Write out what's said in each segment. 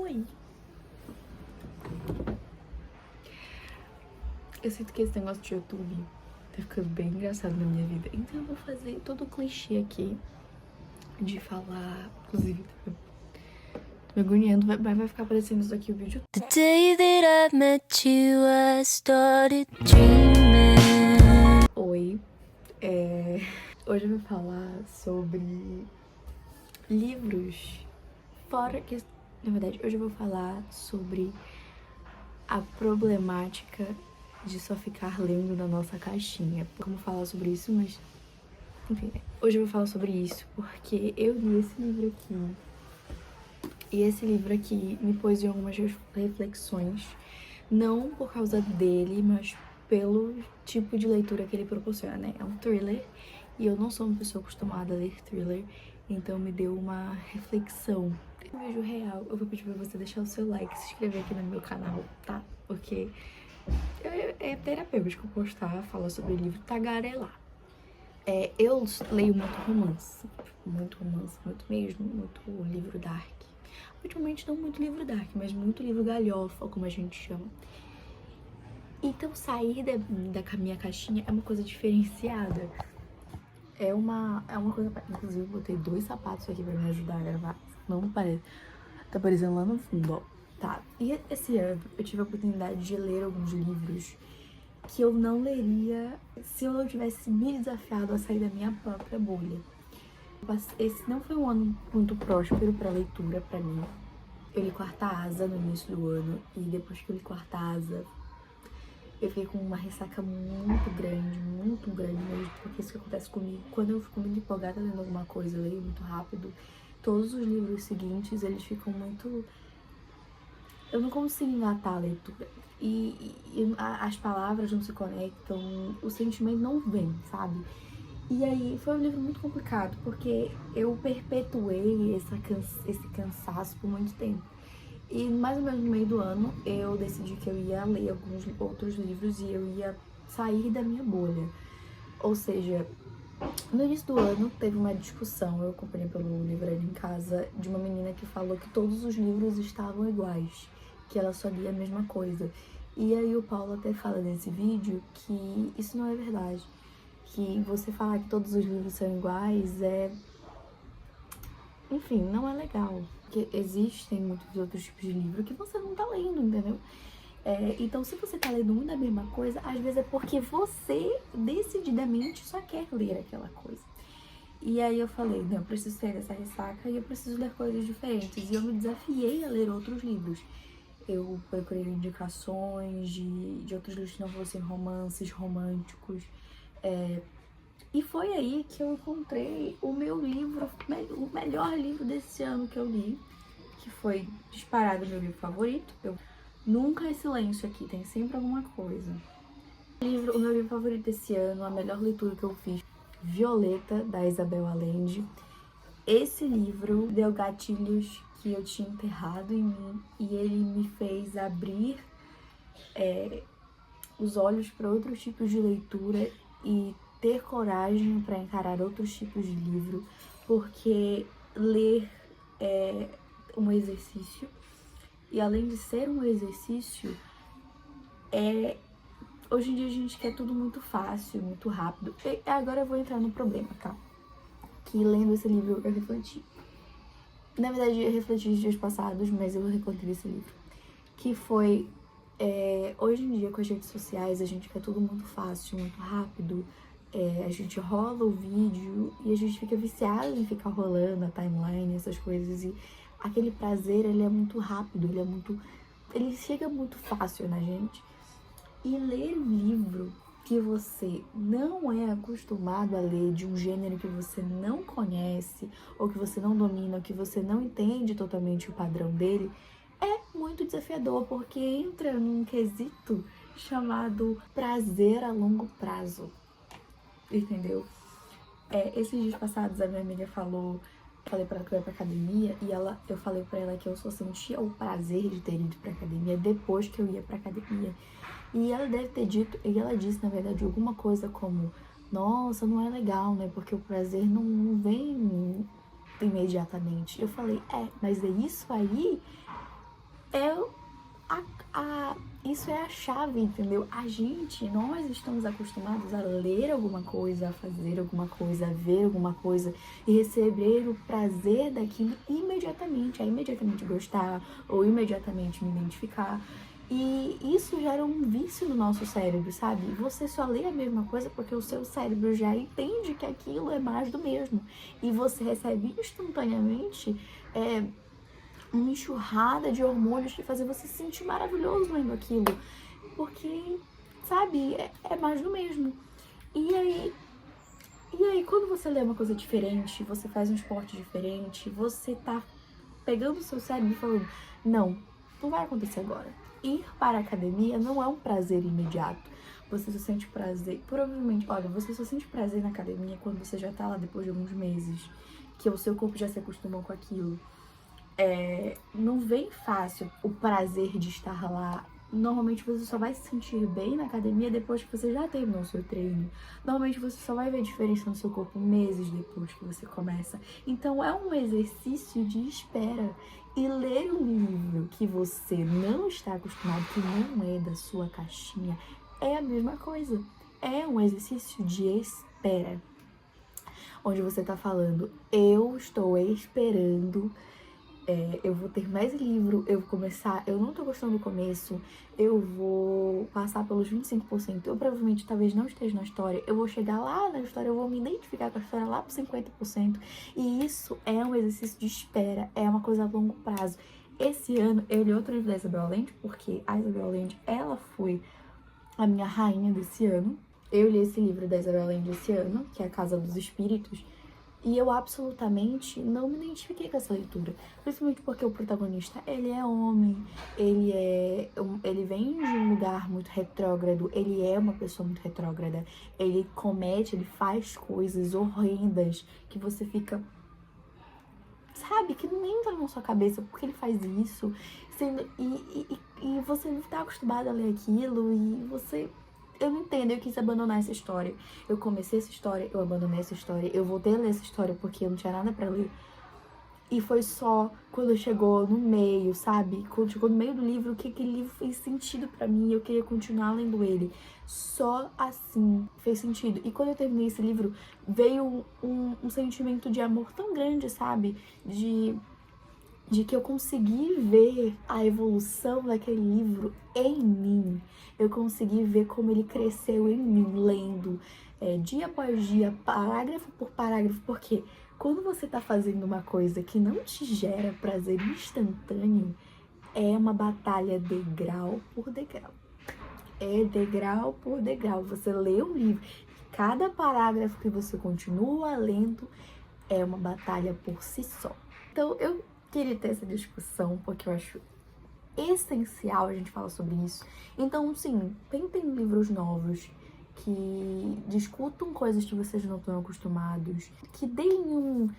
Oi! Eu sinto que esse negócio de YouTube tá ficando bem engraçado na minha vida. Então eu vou fazer todo o clichê aqui de falar, inclusive, tá me agoniando, vai ficar aparecendo isso aqui o vídeo. The day that I met you, I started dreaming. Oi, hoje eu vou falar sobre livros. Fora que, na verdade, hoje eu vou falar sobre a problemática de só ficar lendo na nossa caixinha. Como falar sobre isso, mas enfim, hoje eu vou falar sobre isso porque eu li esse livro aqui. E esse livro aqui me pôs em algumas reflexões, não por causa dele, mas pelo tipo de leitura que ele proporciona, né? É um thriller, e eu não sou uma pessoa acostumada a ler thriller, então me deu uma reflexão. No vídeo real, eu vou pedir pra você deixar o seu like, se inscrever aqui no meu canal, tá? Porque é terapêutico postar, falar sobre livro, tagarelar. Eu leio muito romance, muito mesmo, muito livro dark. Ultimamente não muito livro dark, mas muito livro galhofa, como a gente chama. Então sair da minha caixinha é uma coisa diferenciada. É uma coisa... Inclusive eu botei 2 sapatos aqui pra me ajudar a gravar. Não parece... Tá aparecendo lá no fundo, ó. Tá. E esse ano eu tive a oportunidade de ler alguns livros que eu não leria se eu não tivesse me desafiado a sair da minha própria bolha. Esse não foi um ano muito próspero pra leitura pra mim. Eu li Quarta Asa no início do ano, e depois que eu li Quarta Asa, eu fiquei com uma ressaca muito grande mesmo, porque isso que acontece comigo. Quando eu fico muito empolgada lendo alguma coisa, eu leio muito rápido, todos os livros seguintes, eles ficam muito... Eu não consigo engatar a leitura. E as palavras não se conectam, o sentimento não vem, sabe? E aí foi um livro muito complicado, porque eu perpetuei esse cansaço por muito tempo. E mais ou menos no meio do ano, eu decidi que eu ia ler alguns outros livros e eu ia sair da minha bolha. Ou seja, no início do ano teve uma discussão, eu acompanhei pelo Livraria em Casa, de uma menina que falou que todos os livros estavam iguais, que ela só lia a mesma coisa. E aí o Paulo até fala nesse vídeo que isso não é verdade. Que você falar que todos os livros são iguais enfim, não é legal. Porque existem muitos outros tipos de livro que você não tá lendo, entendeu? Então, se você tá lendo muito da mesma coisa, às vezes é porque você decididamente só quer ler aquela coisa. E aí eu falei, não, eu preciso sair dessa ressaca e eu preciso ler coisas diferentes. E eu me desafiei a ler outros livros. Eu procurei indicações de outros livros que não fossem romances românticos. E foi aí que eu encontrei o meu livro, o melhor livro desse ano que eu li, que foi disparado meu livro favorito. Nunca é silêncio aqui, tem sempre alguma coisa. O meu livro favorito desse ano, a melhor leitura que eu fiz, Violeta, da Isabel Allende. Esse livro deu gatilhos que eu tinha enterrado em mim e ele me fez abrir os olhos para outros tipos de leitura e ter coragem para encarar outros tipos de livro, porque ler é um exercício, e além de ser um exercício, hoje em dia a gente quer tudo muito fácil, muito rápido. E agora eu vou entrar no problema, tá? Que lendo esse livro eu refleti. Na verdade, eu refleti nos dias passados, mas eu encontrei esse livro. Que foi, hoje em dia com as redes sociais, a gente quer tudo muito fácil, muito rápido. A gente rola o vídeo e a gente fica viciado em ficar rolando a timeline, essas coisas. E aquele prazer, ele é muito rápido, ele chega muito fácil na gente. E ler um livro que você não é acostumado a ler, de um gênero que você não conhece, ou que você não domina, ou que você não entende totalmente o padrão dele, é muito desafiador, porque entra num quesito chamado prazer a longo prazo. Entendeu? Esses dias passados a minha amiga falei pra ela que eu ia pra academia, e eu falei pra ela que eu só sentia o prazer de ter ido pra academia depois que eu ia pra academia. E ela deve ter dito, e ela disse na verdade alguma coisa como: nossa, não é legal, né? Porque o prazer não vem imediatamente. Eu falei, mas é isso aí é isso é a chave, entendeu? Nós estamos acostumados a ler alguma coisa, a fazer alguma coisa, a ver alguma coisa e receber o prazer daquilo imediatamente, a imediatamente gostar ou imediatamente me identificar. E isso gera um vício no nosso cérebro, sabe? Você só lê a mesma coisa porque o seu cérebro já entende que aquilo é mais do mesmo. E você recebe instantaneamente uma enxurrada de hormônios que fazem você se sentir maravilhoso lendo aquilo. Porque, sabe, é mais do mesmo. E aí, quando você lê uma coisa diferente, você faz um esporte diferente, você tá pegando o seu cérebro e falando, não vai acontecer agora. Ir para a academia não é um prazer imediato. Você só sente prazer, provavelmente, olha, você só sente prazer na academia quando você já tá lá depois de alguns meses, que o seu corpo já se acostumou com aquilo. Não vem fácil o prazer de estar lá. Normalmente você só vai se sentir bem na academia depois que você já terminou o seu treino. Normalmente você só vai ver diferença no seu corpo meses depois que você começa. Então é um exercício de espera. E ler um livro que você não está acostumado, que não é da sua caixinha, é a mesma coisa. É um exercício de espera. Onde você tá falando, eu estou esperando, eu vou ter mais livro, eu vou começar, eu não tô gostando do começo, eu vou passar pelos 25%, eu provavelmente talvez não esteja na história, eu vou chegar lá na história, eu vou me identificar com a história lá pro 50%, e isso é um exercício de espera, é uma coisa a longo prazo. Esse ano eu li outro livro da Isabel Allende, porque a Isabel Allende, ela foi a minha rainha desse ano. Eu li esse livro da Isabel Allende esse ano, que é A Casa dos Espíritos, e eu absolutamente não me identifiquei com essa leitura. Principalmente porque o protagonista, ele é homem, ele vem de um lugar muito retrógrado, ele é uma pessoa muito retrógrada, ele faz coisas horrendas que você fica, sabe, que não entra na sua cabeça porque ele faz isso, e você não tá acostumado a ler aquilo, e você... Eu não entendo, eu quis abandonar essa história. Eu comecei essa história, eu abandonei essa história, eu voltei a ler essa história porque eu não tinha nada pra ler. E foi só quando chegou no meio, sabe? Quando chegou no meio do livro, que aquele livro fez sentido pra mim, eu queria continuar lendo ele. Só assim fez sentido. E quando eu terminei esse livro, veio um sentimento de amor tão grande, sabe? De que eu consegui ver a evolução daquele livro em mim. Eu consegui ver como ele cresceu em mim, lendo dia após dia, parágrafo por parágrafo, porque quando você tá fazendo uma coisa que não te gera prazer instantâneo, é uma batalha degrau por degrau. É degrau por degrau. Você lê um livro, cada parágrafo que você continua lendo é uma batalha por si só. Então eu queria ter essa discussão porque eu acho essencial a gente falar sobre isso. Então, sim, tentem livros novos que discutam coisas que vocês não estão acostumados, que deem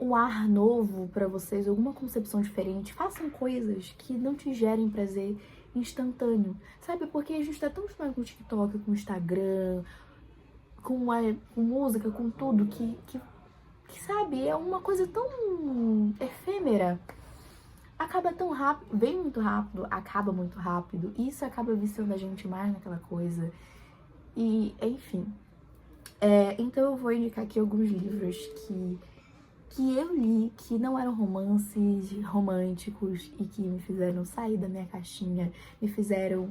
um ar novo pra vocês, alguma concepção diferente. Façam coisas que não te gerem prazer instantâneo, sabe? Porque a gente tá tão acostumado com o TikTok, com o Instagram, com música, com tudo, que sabe, é uma coisa tão efêmera. Acaba tão rápido, vem muito rápido, acaba muito rápido. E isso acaba viciando a gente mais naquela coisa. E, enfim. Então eu vou indicar aqui alguns livros que eu li, que não eram romances românticos e que me fizeram sair da minha caixinha, me fizeram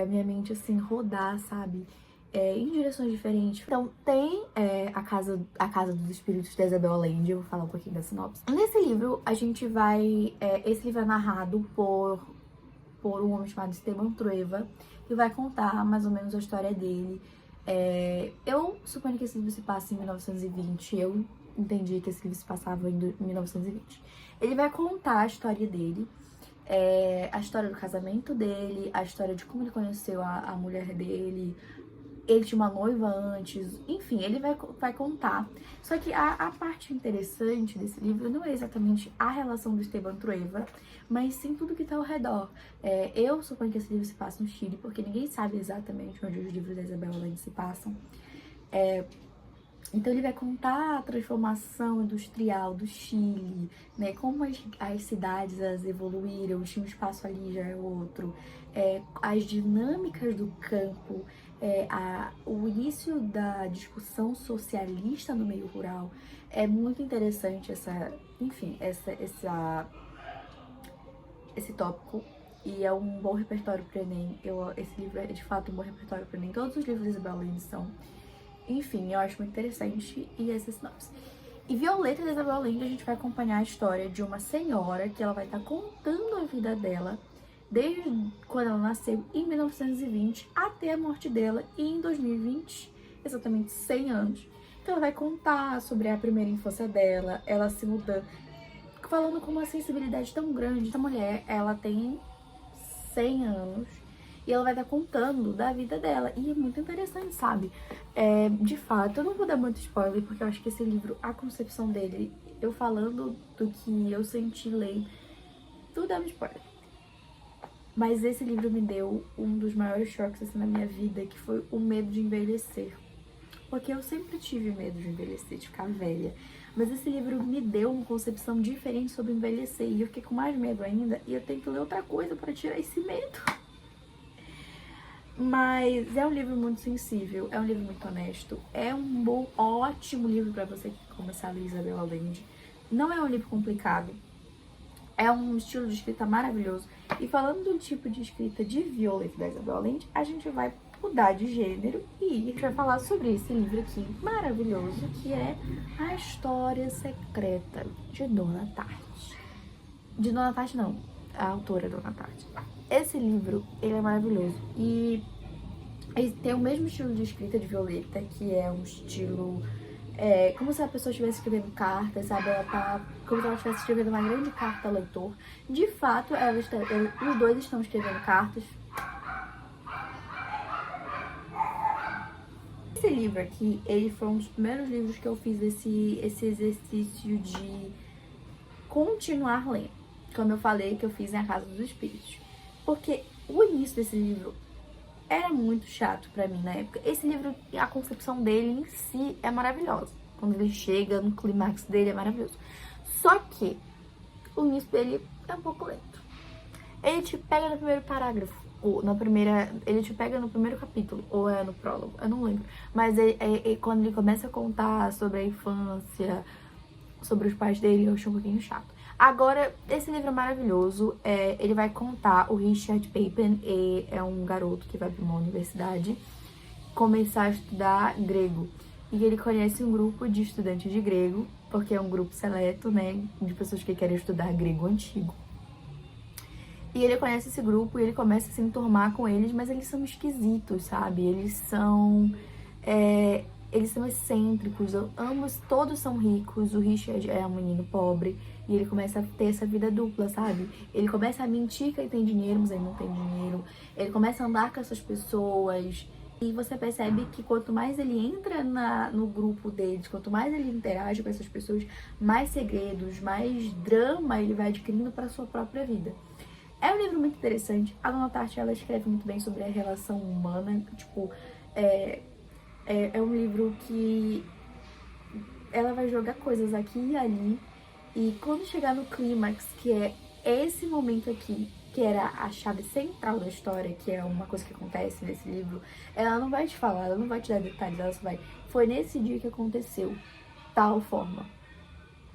minha mente, assim, rodar, sabe? Em direções diferentes. Então, tem a Casa dos Espíritos da Isabel Allende, eu vou falar um pouquinho da sinopse. Nesse livro, a gente vai... esse livro é narrado por um homem chamado Esteban Trueba, que vai contar mais ou menos a história dele. Eu suponho que esse livro se passa em 1920, eu entendi que esse livro se passava em 1920. Ele vai contar a história dele, a história do casamento dele, a história de como ele conheceu a mulher dele. Ele tinha uma noiva antes, enfim, ele vai contar. Só que a parte interessante desse livro não é exatamente a relação do Esteban Trueba, mas sim tudo que tá ao redor. Eu suponho que esse livro se passa no Chile, porque ninguém sabe exatamente onde os livros da Isabel Allende se passam. Então ele vai contar a transformação industrial do Chile, né? Como as cidades elas evoluíram, tinha um espaço ali, já é outro. As dinâmicas do campo, o início da discussão socialista no meio rural. É muito interessante esse tópico. E é um bom repertório para Enem. Esse livro é de fato um bom repertório para Enem. Todos os livros de Isabel Allende são. Enfim, eu acho muito interessante e essa sinopse. E Violeta de Isabel Allende, a gente vai acompanhar a história de uma senhora que ela vai estar contando a vida dela desde quando ela nasceu, em 1920, até a morte dela em 2020, exatamente 100 anos. Então ela vai contar sobre a primeira infância dela, ela se mudando, falando com uma sensibilidade tão grande. Essa mulher, ela tem 100 anos e ela vai estar contando da vida dela. E é muito interessante, sabe? De fato, eu não vou dar muito spoiler, porque eu acho que esse livro, a concepção dele, eu falando do que eu senti lendo, tudo é um spoiler. Mas esse livro me deu um dos maiores choques assim, na minha vida, que foi o medo de envelhecer. Porque eu sempre tive medo de envelhecer, de ficar velha. Mas esse livro me deu uma concepção diferente sobre envelhecer. E eu fiquei com mais medo ainda. E eu tenho que ler outra coisa para tirar esse medo. Mas é um livro muito sensível, é um livro muito honesto. É um ótimo livro para você que começar a ler Isabel Allende. Não é um livro complicado. É um estilo de escrita maravilhoso. E falando do tipo de escrita de Violeta da Isabel Allende, a gente vai mudar de gênero e a gente vai falar sobre esse livro aqui maravilhoso, que é A História Secreta de Dona Tarde. De Dona Tarde não, a autora é Dona Tarde. Esse livro, ele é maravilhoso e ele tem o mesmo estilo de escrita de Violeta, que é um estilo como se a pessoa estivesse escrevendo cartas, sabe? Ela tá como se ela estivesse escrevendo uma grande carta ao leitor. De fato, os dois estão escrevendo cartas. Esse livro aqui, ele foi um dos primeiros livros que eu fiz esse exercício de continuar lendo. Como eu falei, que eu fiz em A Casa dos Espíritos. Porque o início desse livro era muito chato pra mim na época. Esse livro, a concepção dele em si é maravilhosa. Quando ele chega no clímax dele é maravilhoso. Só que o início dele é um pouco lento. Ele te pega no primeiro parágrafo, ou ele te pega no primeiro capítulo, ou é no prólogo, eu não lembro. Mas quando ele começa a contar sobre a infância, sobre os pais dele, eu acho um pouquinho chato. Agora, esse livro é maravilhoso. Ele vai contar o Richard Papen, é um garoto que vai para uma universidade começar a estudar grego. E ele conhece um grupo de estudantes de grego, porque é um grupo seleto, né, de pessoas que querem estudar grego antigo. E ele conhece esse grupo e ele começa a se enturmar com eles, mas eles são esquisitos, sabe? Eles são excêntricos, todos são ricos. O Richard é um menino pobre e ele começa a ter essa vida dupla, sabe? Ele começa a mentir que ele tem dinheiro, mas ele não tem dinheiro. Ele começa a andar com essas pessoas e você percebe que quanto mais ele entra no grupo deles, quanto mais ele interage com essas pessoas, mais segredos, mais drama ele vai adquirindo para sua própria vida. É um livro muito interessante. A Dona Tarde, ela escreve muito bem sobre a relação humana. Tipo, é um livro que ela vai jogar coisas aqui e ali. E quando chegar no clímax, que é esse momento aqui, que era a chave central da história, que é uma coisa que acontece nesse livro, ela não vai te falar, ela não vai te dar detalhes, ela só vai... Foi nesse dia que aconteceu tal forma.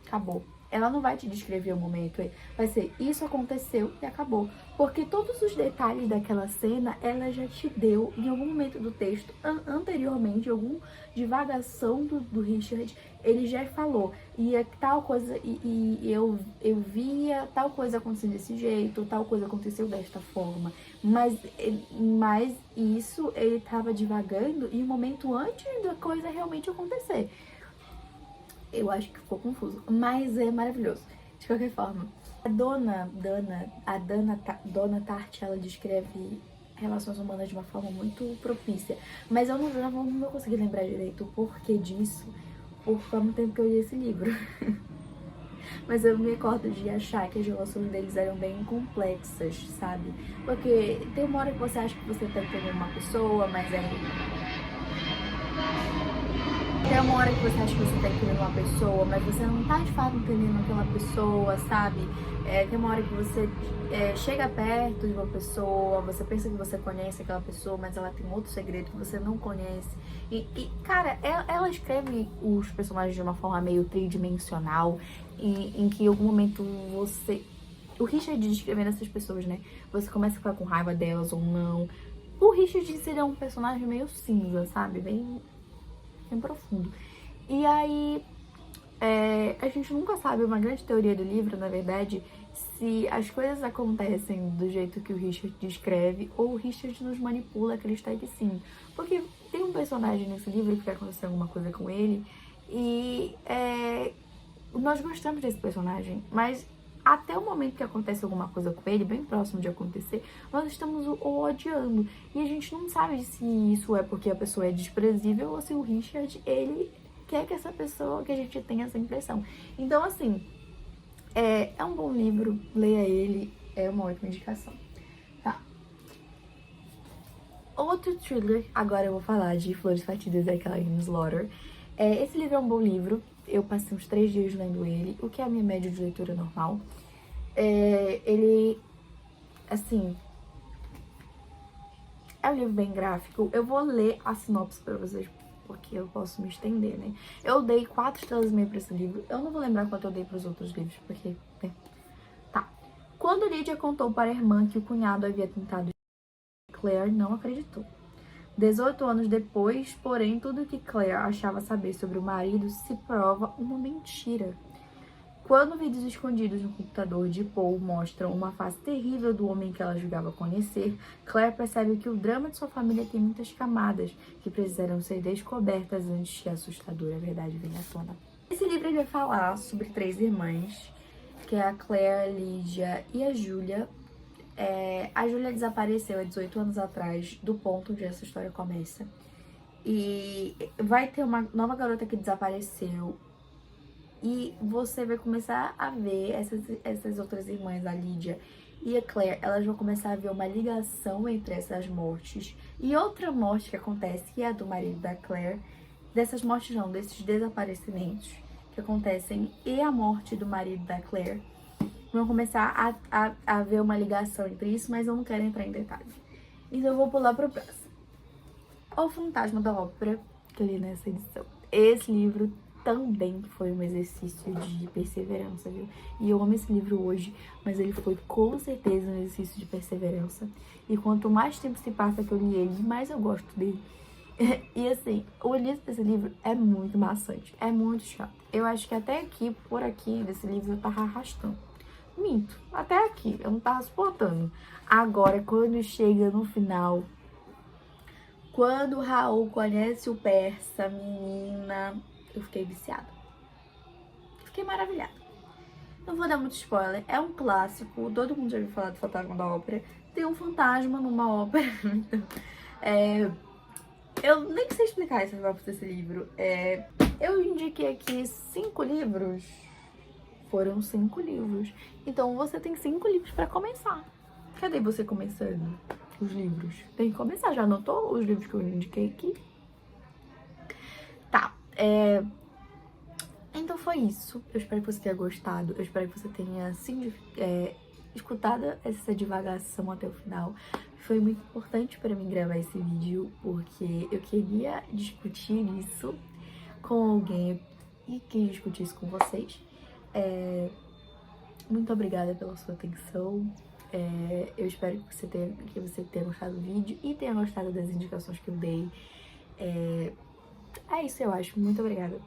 Acabou. Ela não vai te descrever o momento, vai ser isso aconteceu e acabou. Porque todos os detalhes daquela cena, ela já te deu em algum momento do texto, anteriormente, alguma divagação do Richard, ele já falou. E tal coisa, eu via tal coisa acontecendo desse jeito, tal coisa aconteceu desta forma. Mas isso ele tava divagando em um momento antes da coisa realmente acontecer. Eu acho que ficou confuso, mas é maravilhoso. De qualquer forma, a Dona Tarde, ela descreve relações humanas de uma forma muito propícia. Mas eu não vou conseguir lembrar direito o porquê disso, por muito tempo que eu li esse livro. Mas eu me recordo de achar que as relações deles eram bem complexas, sabe? Porque tem uma hora que você acha que você tá entendendo uma pessoa, mas Tem uma hora que você acha que você tá entendendo uma pessoa, mas você não tá de fato entendendo aquela pessoa, sabe? Tem uma hora que você chega perto de uma pessoa, você pensa que você conhece aquela pessoa, mas ela tem outro segredo que você não conhece. Cara, ela escreve os personagens de uma forma meio tridimensional, em que em algum momento você... O Richard descrevendo essas pessoas, né? Você começa a ficar com raiva delas ou não. O Richard seria um personagem meio cinza, sabe? Bem profundo. E aí, a gente nunca sabe, uma grande teoria do livro, na verdade, se as coisas acontecem do jeito que o Richard descreve ou o Richard nos manipula a acreditar que sim. Porque tem um personagem nesse livro que vai acontecer alguma coisa com ele e nós gostamos desse personagem, mas até o momento que acontece alguma coisa com ele, bem próximo de acontecer, nós estamos o odiando. E a gente não sabe se isso é porque a pessoa é desprezível ou se o Richard, ele quer que essa pessoa, que a gente tenha essa impressão. Então, assim, é um bom livro, leia ele, é uma ótima indicação. Tá. Outro thriller, agora eu vou falar de Flores Batidas da Kathleen Slaughter. Esse livro é um bom livro, eu passei uns 3 dias lendo ele, o que é a minha média de leitura normal. Ele, assim, é um livro bem gráfico. Eu vou ler a sinopse pra vocês, porque eu posso me estender, né? Eu dei 4 estrelas e meia pra esse livro. Eu não vou lembrar quanto eu dei pros outros livros, porque... Tá. Quando Lydia contou para a irmã que o cunhado havia tentado, Claire não acreditou. 18 anos depois, porém, tudo que Claire achava saber sobre o marido se prova uma mentira. Quando vídeos escondidos no computador de Paul mostram uma face terrível do homem que ela julgava conhecer, Claire percebe que o drama de sua família tem muitas camadas que precisarão ser descobertas antes que a assustadora verdade venha à tona. Esse livro vai falar sobre 3 irmãs, que é a Claire, a Lydia e a Julia. A Julia desapareceu há 18 anos atrás, do ponto onde essa história começa. E vai ter uma nova garota que desapareceu. E você vai começar a ver essas outras irmãs, a Lydia e a Claire, elas vão começar a ver uma ligação entre essas mortes. E outra morte que acontece, que é a do marido da Claire. Dessas mortes não, desses desaparecimentos que acontecem e a morte do marido da Claire. Vão começar a ver uma ligação entre isso, mas eu não quero entrar em detalhes. Então eu vou pular para o próximo. O Fantasma da Ópera, que eu li nessa edição. Esse livro também foi um exercício de perseverança, viu? E eu amo esse livro hoje, mas ele foi com certeza um exercício de perseverança. E quanto mais tempo se passa que eu li ele, mais eu gosto dele. E assim, o início desse livro é muito maçante, é muito chato. Eu acho que até aqui, por aqui, desse livro eu tava arrastando. Minto, até aqui, eu não tava suportando. Agora, quando chega no final, quando o Raul conhece o persa, menina, eu fiquei viciada. Fiquei maravilhada. Não vou dar muito spoiler, é um clássico, todo mundo já ouviu falar do Fantasma da Ópera. Tem um fantasma numa ópera. Eu nem sei explicar esse negócio desse livro. Eu indiquei aqui 5 livros. Foram 5 livros. Então você tem 5 livros pra começar. Cadê você começando os livros? Tem que começar. Já anotou os livros que eu indiquei aqui? Tá. Então foi isso. Eu espero que você tenha gostado. Eu espero que você tenha escutado essa divagação até o final. Foi muito importante pra mim gravar esse vídeo, porque eu queria discutir isso com alguém e quis discutir isso com vocês. Muito obrigada pela sua atenção. Eu espero que você tenha gostado do vídeo e tenha gostado das indicações que eu dei. É isso, eu acho. Muito obrigada.